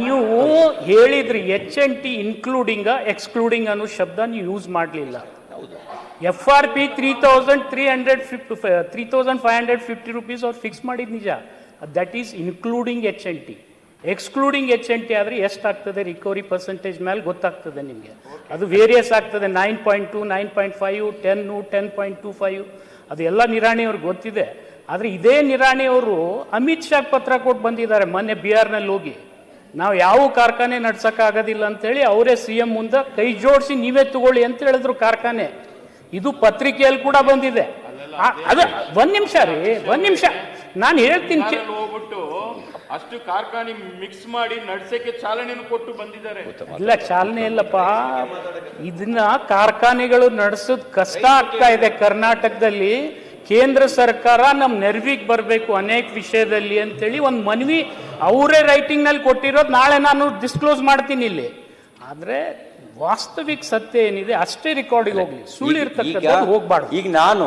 ನೀವು ಹೇಳಿದ್ರಿ HNT including excluding ಅನ್ನೋ ಶಬ್ದ ನೀವು ಯೂಸ್ ಮಾಡಲಿಲ್ಲ. FRP 3,550 rupees ಅವ್ರು ಫಿಕ್ಸ್ ಮಾಡಿದ್ ನಿಜ. That is including HNT. Excluding HNT ಆದರೆ ಎಷ್ಟಾಗ್ತದೆ ರಿಕವರಿ ಪರ್ಸೆಂಟೇಜ್ ಮೇಲೆ ಗೊತ್ತಾಗ್ತದೆ ನಿಮಗೆ. ಅದು ವೇರಿಯಸ್ ಆಗ್ತದೆ, 9.2, 9.5, 10, 10.25 ಅದು ಎಲ್ಲ ನಿರಾಣಿಯವ್ರಿಗೆ ಗೊತ್ತಿದೆ. ಆದರೆ ಇದೇ ನಿರಾಣಿಯವರು ಅಮಿತ್ ಶಾ ಪತ್ರ ಕೊಟ್ಟು ಬಂದಿದ್ದಾರೆ ಮೊನ್ನೆ ಬಿಹಾರ್ನಲ್ಲಿ ಹೋಗಿ, ನಾವು ಯಾವ ಕಾರ್ಖಾನೆ ನಡ್ಸೋಕ್ಕಾಗೋದಿಲ್ಲ ಅಂತೇಳಿ ಅವರೇ CM ಮುಂದೆ ಕೈ ಜೋಡಿಸಿ ನೀವೇ ತಗೊಳ್ಳಿ ಅಂತ ಹೇಳಿದ್ರು ಕಾರ್ಖಾನೆ. ಇದು ಪತ್ರಿಕೆಯಲ್ಲಿ ಕೂಡ ಬಂದಿದೆ. ಅದು ಒಂದ್ ನಿಮಿಷ ನಾನು ಹೇಳ್ತೀನಿ. ಅಷ್ಟು ಕಾರ್ಖಾನೆ ಮಿಕ್ಸ್ ಮಾಡಿ ನಡ್ಸಕ್ಕೆ ಚಾಲನೆಯನ್ನು ಕೊಟ್ಟು ಬಂದಿದ್ದಾರೆ. ಇಲ್ಲ, ಚಾಲನೆ ಇಲ್ಲಪ್ಪ, ಇದನ್ನ ಕಾರ್ಖಾನೆಗಳು ನಡೆಸೋದು ಕಷ್ಟ ಆಗ್ತಾ ಇದೆ ಕರ್ನಾಟಕದಲ್ಲಿ. ಕೇಂದ್ರ ಸರ್ಕಾರ ನಮ್ಮ ನೆರವಿಗೆ ಬರಬೇಕು ಅನೇಕ ವಿಷಯದಲ್ಲಿ ಅಂತೇಳಿ ಒಂದು ಮನವಿ ಅವರೇ ರೈಟಿಂಗ್ ನಲ್ಲಿ ಕೊಟ್ಟಿರೋದು. ನಾಳೆ ನಾನು ಡಿಸ್ಕ್ಲೋಸ್ ಮಾಡ್ತೀನಿ ಇಲ್ಲಿ. ಆದ್ರೆ ವಾಸ್ತವಿಕ ಸತ್ಯ ಏನಿದೆ ಅಷ್ಟೇ ರೆಕಾರ್ಡಿಗೆ ಹೋಗ್ಲಿ, ಸುಳ್ಳು ಇರ್ತಕ್ಕಂಥದ್ದು ಹೋಗ್ಬಾರ್ದು. ಈಗ ನಾನು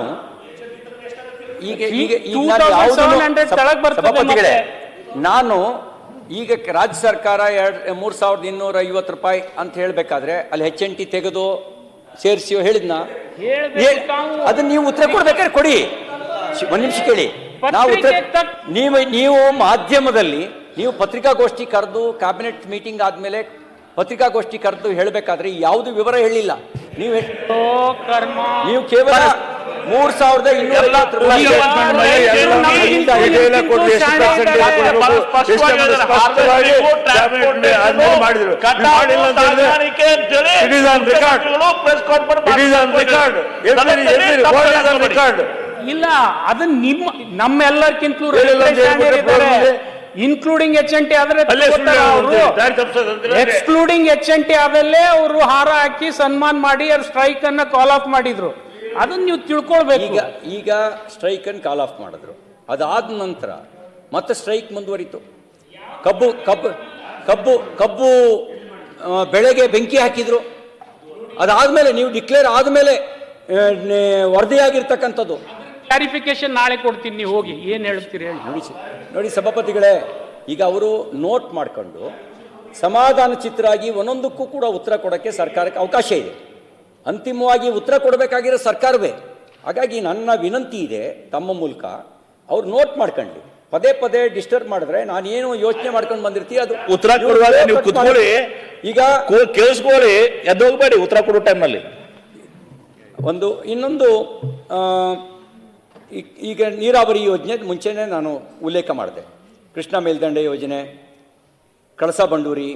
ನಾನು ಈಗ ರಾಜ್ಯ ಸರ್ಕಾರ 3,250 ರೂಪಾಯಿ ಅಂತ ಹೇಳ್ಬೇಕಾದ್ರೆ ಅಲ್ಲಿ HNT ತೆಗೆದು ಸೇರಿಸಿಯೋ ಹೇಳಿದ್ನ, ಅದನ್ನ ನೀವು ಉತ್ತರ ಕೊಡ್ಬೇಕಾದ್ರೆ ಕೊಡಿ. ಒಂದ್ ನಿಮಿಷ ಕೇಳಿ. ನಾವು ನೀವು ಮಾಧ್ಯಮದಲ್ಲಿ ನೀವು ಪತ್ರಿಕಾಗೋಷ್ಠಿ ಕರೆದು ಕ್ಯಾಬಿನೆಟ್ ಮೀಟಿಂಗ್ ಆದ್ಮೇಲೆ ಪತ್ರಿಕಾಗೋಷ್ಠಿ ಕರೆದು ಹೇಳಬೇಕಾದ್ರೆ ಯಾವುದು ವಿವರ ಹೇಳಿಲ್ಲ. ನೀವು ಕೇವಲ 3,250 ರೂಪಾಯಿ ಇಲ್ಲ. ಅದು ನಮ್ಮೆಲ್ಲರಿಗಿಂತಲೂ ಇನ್ಕ್ಲೂಡಿಂಗ್ HNT ಆದ್ರೆ, ಎಕ್ಸ್ಕ್ಲೂಡಿಂಗ್ HNT ಆದಲ್ಲೇ ಅವರು ಹಾರ ಹಾಕಿ ಸನ್ಮಾನ ಮಾಡಿ ಅವ್ರ ಸ್ಟ್ರೈಕ್ ಅನ್ನ ಕಾಲ್ ಆಫ್ ಮಾಡಿದ್ರು. ಅದನ್ನ ನೀವು ತಿಳ್ಕೊಳ್ಬೇಕು. ಈಗ ಸ್ಟ್ರೈಕ್ ಅನ್ನು ಕಾಲ್ ಆಫ್ ಮಾಡಿದ್ರು, ಅದಾದ ನಂತರ ಮತ್ತೆ ಸ್ಟ್ರೈಕ್ ಮುಂದುವರಿತು. ಕಬ್ಬು ಬೆಳೆಗೆ ಬೆಂಕಿ ಹಾಕಿದ್ರು. ಅದಾದ್ಮೇಲೆ ನೀವು ಡಿಕ್ಲೇರ್ ಆದ್ಮೇಲೆ ವರದಿಯಾಗಿರ್ತಕ್ಕಂಥದ್ದು. ಕ್ಲಾರಿಫಿಕೇಶನ್ ನಾಳೆ ಕೊಡ್ತೀನಿ, ನೀವು ಹೋಗಿ ಏನ್ ಹೇಳ್ತೀರಿ ಹೇಳಿ. ನೋಡಿ ಸಭಾಪತಿಗಳೇ, ಈಗ ಅವರು ನೋಟ್ ಮಾಡಿಕೊಂಡು ಸಮಾಧಾನ ಚಿತ್ತರಾಗಿ ಒಂದೊಂದಕ್ಕೂ ಕೂಡ ಉತ್ತರ ಕೊಡೋಕ್ಕೆ ಸರ್ಕಾರಕ್ಕೆ ಅವಕಾಶ ಇದೆ. ಅಂತಿಮವಾಗಿ ಉತ್ತರ ಕೊಡಬೇಕಾಗಿರೋ ಸರ್ಕಾರವೇ. ಹಾಗಾಗಿ ನನ್ನ ವಿನಂತಿ ಇದೆ ತಮ್ಮ ಮೂಲಕ, ಅವ್ರು ನೋಟ್ ಮಾಡ್ಕೊಳ್ಳಿ. ಪದೇ ಪದೇ ಡಿಸ್ಟರ್ಬ್ ಮಾಡಿದ್ರೆ ನಾನೇನು ಯೋಚನೆ ಮಾಡ್ಕೊಂಡು ಬಂದಿರ್ತೀವಿ ಅದು ಉತ್ತರ ಕೊಡುವಾಗ ನೀವು ಕುತ್ಕೊಳ್ಳಿ, ಈಗ ಕೇಳಿಸ್ಕೊಳ್ಳಿ, ಎದ್ದೋಗ್ಬೇಡಿ ಉತ್ತರ ಕೊಡೋ ಟೈಮಲ್ಲಿ. ಇನ್ನೊಂದು ಈಗ ನೀರಾವರಿ ಯೋಜನೆ ಮುಂಚೆನೇ ನಾನು ಉಲ್ಲೇಖ ಮಾಡಿದೆ. ಕೃಷ್ಣಾ ಮೇಲ್ದಂಡೆ ಯೋಜನೆ, ಕಳಸಾ ಬಂಡೂರಿ,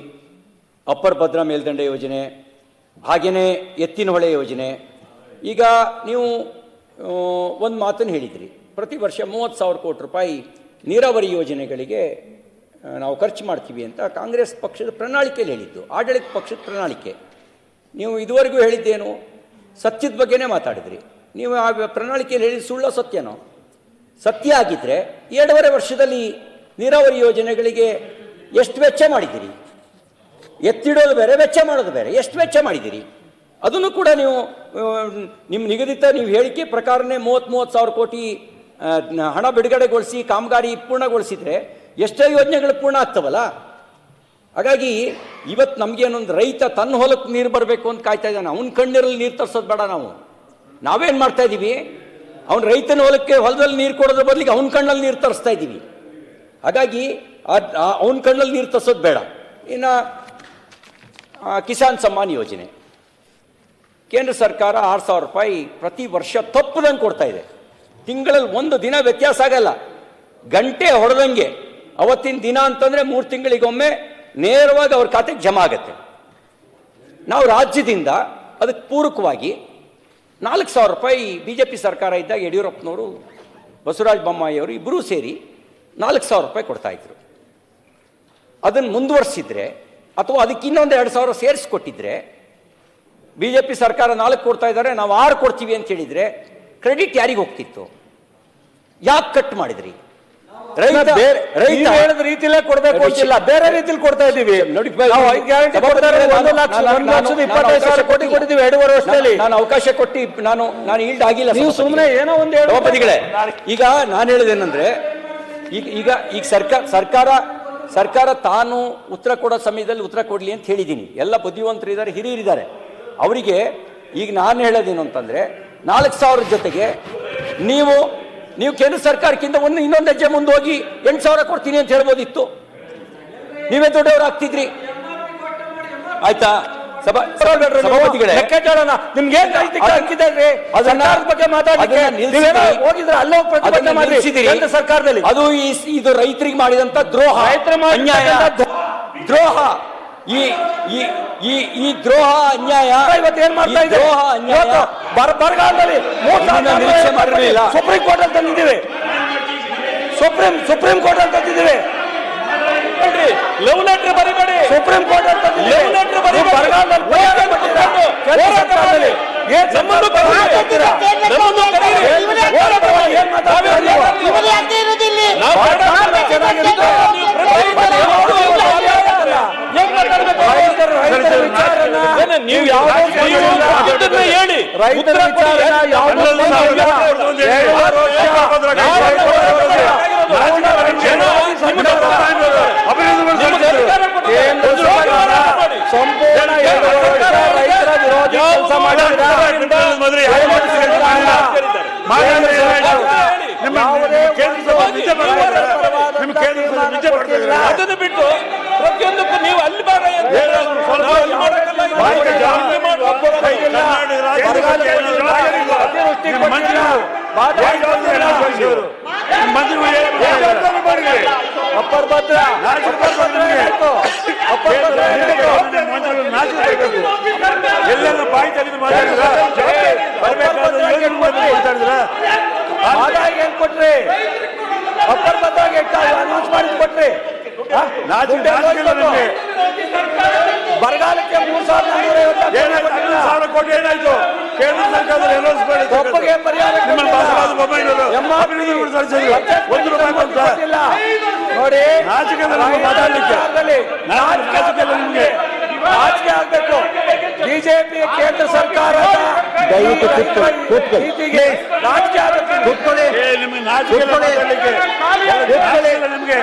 ಅಪ್ಪರ್ ಭದ್ರಾ ಮೇಲ್ದಂಡೆ ಯೋಜನೆ, ಹಾಗೆಯೇ ಎತ್ತಿನಹೊಳೆ ಯೋಜನೆ. ಈಗ ನೀವು ಒಂದು ಮಾತನ್ನು ಹೇಳಿದ್ರಿ, ಪ್ರತಿ ವರ್ಷ 30,000 ಕೋಟಿ ರೂಪಾಯಿ ನೀರಾವರಿ ಯೋಜನೆಗಳಿಗೆ ನಾವು ಖರ್ಚು ಮಾಡ್ತೀವಿ ಅಂತ ಕಾಂಗ್ರೆಸ್ ಪಕ್ಷದ ಪ್ರಣಾಳಿಕೆಯಲ್ಲಿ ಹೇಳಿದ್ದು, ಆಡಳಿತ ಪಕ್ಷದ ಪ್ರಣಾಳಿಕೆ. ನೀವು ಇದುವರೆಗೂ ಹೇಳಿದ್ದೇನು? ಸತ್ಯದ ಬಗ್ಗೆನೇ ಮಾತಾಡಿದ್ರಿ. ನೀವು ಆ ಪ್ರಣಾಳಿಕೆಯಲ್ಲಿ ಹೇಳಿದ ಸುಳ್ಳ ಸತ್ಯನೋ? ಸತ್ಯ ಆಗಿದ್ದರೆ 2.5 ವರ್ಷದಲ್ಲಿ ನೀರಾವರಿ ಯೋಜನೆಗಳಿಗೆ ಎಷ್ಟು ವೆಚ್ಚ ಮಾಡಿದ್ದೀರಿ? ಎತ್ತಿಡೋದು ಬೇರೆ, ವೆಚ್ಚ ಮಾಡೋದು ಬೇರೆ. ಎಷ್ಟು ವೆಚ್ಚ ಮಾಡಿದ್ದೀರಿ ಅದನ್ನು ಕೂಡ ನೀವು ನಿಮ್ಮ ನಿಗದಿತ ನೀವು ಹೇಳಿಕೆ ಪ್ರಕಾರನೇ 30,000 ಕೋಟಿ ಹಣ ಬಿಡುಗಡೆಗೊಳಿಸಿ ಕಾಮಗಾರಿ ಪೂರ್ಣಗೊಳಿಸಿದರೆ ಎಷ್ಟೋ ಯೋಜನೆಗಳು ಪೂರ್ಣ ಆಗ್ತವಲ್ಲ. ಹಾಗಾಗಿ ಇವತ್ತು ನಮಗೇನೊಂದು ರೈತ ತನ್ನ ಹೊಲಕ್ಕೆ ನೀರು ಬರಬೇಕು ಅಂತ ಕಾಯ್ತಾ ಇದ್ದಾನೆ. ಅವನ ಕಣ್ಣೀರಲ್ಲಿ ನೀರು ತರಿಸೋದು ಬೇಡ. ನಾವೇನು ಮಾಡ್ತಾ ಇದ್ದೀವಿ, ಅವನ ರೈತನ ಹೊಲದಲ್ಲಿ ನೀರು ಕೊಡೋದ್ರ ಬದಲಿಗೆ ಅವನ ಕಣ್ಣಲ್ಲಿ ನೀರು ತರಿಸ್ತಾ ಇದ್ದೀವಿ. ಹಾಗಾಗಿ ಅವನ ಕಣ್ಣಲ್ಲಿ ನೀರು ತರಿಸೋದು ಬೇಡ. ಇನ್ನು ಕಿಸಾನ್ ಸಮ್ಮಾನ್ ಯೋಜನೆ, ಕೇಂದ್ರ ಸರ್ಕಾರ 6,000 ರೂಪಾಯಿ ಪ್ರತಿ ವರ್ಷ ತಪ್ಪದಂಗೆ ಕೊಡ್ತಾ ಇದೆ. ತಿಂಗಳಲ್ಲಿ ಒಂದು ದಿನ ವ್ಯತ್ಯಾಸ ಆಗಲ್ಲ, ಗಂಟೆ ಹೊಡೆದಂಗೆ. ಅವತ್ತಿನ ದಿನ ಅಂತಂದರೆ 3 ತಿಂಗಳಿಗೊಮ್ಮೆ ನೇರವಾಗಿ ಅವ್ರ ಖಾತೆಗೆ ಜಮಾ ಆಗುತ್ತೆ. ನಾವು ರಾಜ್ಯದಿಂದ ಅದಕ್ಕೆ ಪೂರಕವಾಗಿ 4,000 ರೂಪಾಯಿ BJP ಸರ್ಕಾರ ಇದ್ದಾಗ ಯಡಿಯೂರಪ್ಪನವರು, ಬಸವರಾಜ ಬೊಮ್ಮಾಯಿಯವರು ಇಬ್ಬರೂ ಸೇರಿ 4,000 ರೂಪಾಯಿ ಕೊಡ್ತಾಯಿದ್ರು. ಅದನ್ನು ಮುಂದುವರಿಸಿದ್ರೆ ಅಥವಾ ಅದಕ್ಕೆ ಇನ್ನೊಂದು 2,000 ಸೇರಿಸ್ಕೊಟ್ಟಿದ್ರೆ, BJP ಸರ್ಕಾರ 4 ಕೊಡ್ತಾ ಇದ್ದಾರೆ, ನಾವು 6 ಕೊಡ್ತೀವಿ ಅಂತ ಹೇಳಿದರೆ ಕ್ರೆಡಿಟ್ ಯಾರಿಗೆ ಹೋಗ್ತಿತ್ತು? ಯಾಕೆ ಕಟ್ ಮಾಡಿದ್ರಿ? ರೈತ ಹೇಳಿದ ರೀತಿಯಲ್ಲೇ ಕೊಡಬೇಕು ಅಂತಿಲ್ಲ, ಬೇರೆ ರೀತಿಯಲ್ಲಿ ಕೊಡ್ತಾ ಇದ್ದೀವಿ. ನೋಡಿ, ಗ್ಯಾರಂಟಿ ಕೊಡ್ತಾರೆ 1,25,000 ಕೋಟಿ ಕೊಟ್ಟಿದ್ದೀವಿ 2.5 ವರ್ಷದಲ್ಲಿ. ನಾನು ಅವಕಾಶ ಕೊಟ್ಟು ನಾನು ಈಲ್ಡ್ ಆಗಿಲ್ಲ. ನೀವು ಸುಮ್ಮನೆ ಏನೋ ಒಂದು ಸಭಾಪತಿಗಳೇ, ಈಗ ನಾನು ಹೇಳೋದೇನಂದ್ರೆ, ಈಗ ಸರ್ಕಾರ ಸರ್ಕಾರ ತಾನು ಉತ್ತರ ಕೊಡೋ ಸಮಯದಲ್ಲಿ ಉತ್ತರ ಕೊಡಲಿ ಅಂತ ಹೇಳಿದ್ದೀನಿ. ಎಲ್ಲ ಬುದ್ಧಿವಂತರು ಇದ್ದಾರೆ, ಹಿರಿಯರಿದ್ದಾರೆ. ಅವರಿಗೆ ಈಗ ನಾನು ಹೇಳೋದೇನು ಅಂತಂದರೆ 4,000 ಜೊತೆಗೆ ನೀವು ಕೇಂದ್ರ ಸರ್ಕಾರಕ್ಕಿಂತ ಇನ್ನೊಂದು ಹೆಜ್ಜೆ ಮುಂದೆ ಹೋಗಿ 8,000 ಕೊಡ್ತೀನಿ ಅಂತ ಹೇಳ್ಬೋದಿತ್ತು. ನೀವೇ ದೊಡ್ಡವರು ಆಗ್ತಿದ್ರಿ. ಆಯ್ತಾ? ಸಭಾಪತಿಗಳೇ, ಲೆಕ್ಕಾಚಾರನ ನಿಮ್ಗೆ ಏನ್ ನೈತಿಕ ಹಕ್ಕಿದೆ ಸರ್ಕಾರದ ಬಗ್ಗೆ ಮಾತಾಡಲಿಕ್ಕೆ? ಹೋಗಿದ್ರೆ ಅಲ್ಲೋ ಪ್ರತಿಭಟನೆ ಮಾಡಿ ಕೇಂದ್ರ ಸರ್ಕಾರದಲ್ಲಿ. ಅದು ಇದು ರೈತರಿಗೆ ಮಾಡಿದಂತ ದ್ರೋಹ, ಅನ್ಯಾಯ, ದ್ರೋಹ. ಈ ದ್ರೋಹ ಅನ್ಯಾಯ ಇವತ್ತು ಏನ್ ಮಾಡ್ತಾ ಇದ್ದೀವಿ? ದ್ರೋಹ ಅನ್ಯಾಯ ಬರಗಾಲದಲ್ಲಿ ನಿರೀಕ್ಷೆ ಮಾಡಿರಲಿಲ್ಲ. ಸುಪ್ರೀಂ ಕೋರ್ಟ್ ಅಲ್ಲಿ ತಂದಿದ್ದೀವಿ, ಸುಪ್ರೀಂ ಕೋರ್ಟ್ ಅಲ್ಲಿ ತಂದಿದ್ದೀವಿ. ಲವ್ ಲೆಟರ್ ಬರಿಬೇಡಿ, ಸುಪ್ರೀಂ ಕೋರ್ಟ್ ಅಂತ ನೀವು ಹೇಳಿ ರೈತರ ವಿಚಾರನ ಸಂಪೂರ್ಣ 2 ವರ್ಷ ರೈತರ ವಿರೋಧಿ ಕೆಲಸ ಅದನ್ನು ಬಿಟ್ಟು ಪ್ರತಿಯೊಂದಕ್ಕೂ ನೀವು ಅಲ್ಲಿ ಅಪ್ಪರ್ ಭದ್ರ ಎಲ್ಲೆಲ್ಲ ಬಾಯಿ ತೆಗೆದು ಮಾತಾಡಿದ್ರ ಆದಾಯ ಏನ್ ಕೊಟ್ರಿ? ಅಪ್ಪರ್ ಭದ್ರಾಗೆ ಅನೌನ್ಸ್ ಮಾಡಿ ಕೊಟ್ರಿ. ಬರಗಾಲಕ್ಕೆ 3,450 ಕೋಟಿ ಏನಾಯ್ತು? ಕೇಂದ್ರ ಸರ್ಕಾರದಲ್ಲಿ ಅನೌನ್ಸ್ ಮಾಡಿ ಒಪ್ಪಿಗೆ ಪರಿಹಾರ ನೋಡಿ. ಮಾತಾಡ್ಲಿಕ್ಕೆ ನಾಚಿಕೆ ಆಗ್ಬೇಕು. ಬಿಜೆಪಿ ಕೇಂದ್ರ ಸರ್ಕಾರದ ನೀತಿಗೆ ನಾಚಿಕೆ ಆಗಬೇಕು. ನಿಮಗೆ ನಾಚಿಕೆ ಮಾತಾಡ್ಲಿಕ್ಕೆ ನಿಮ್ಗೆ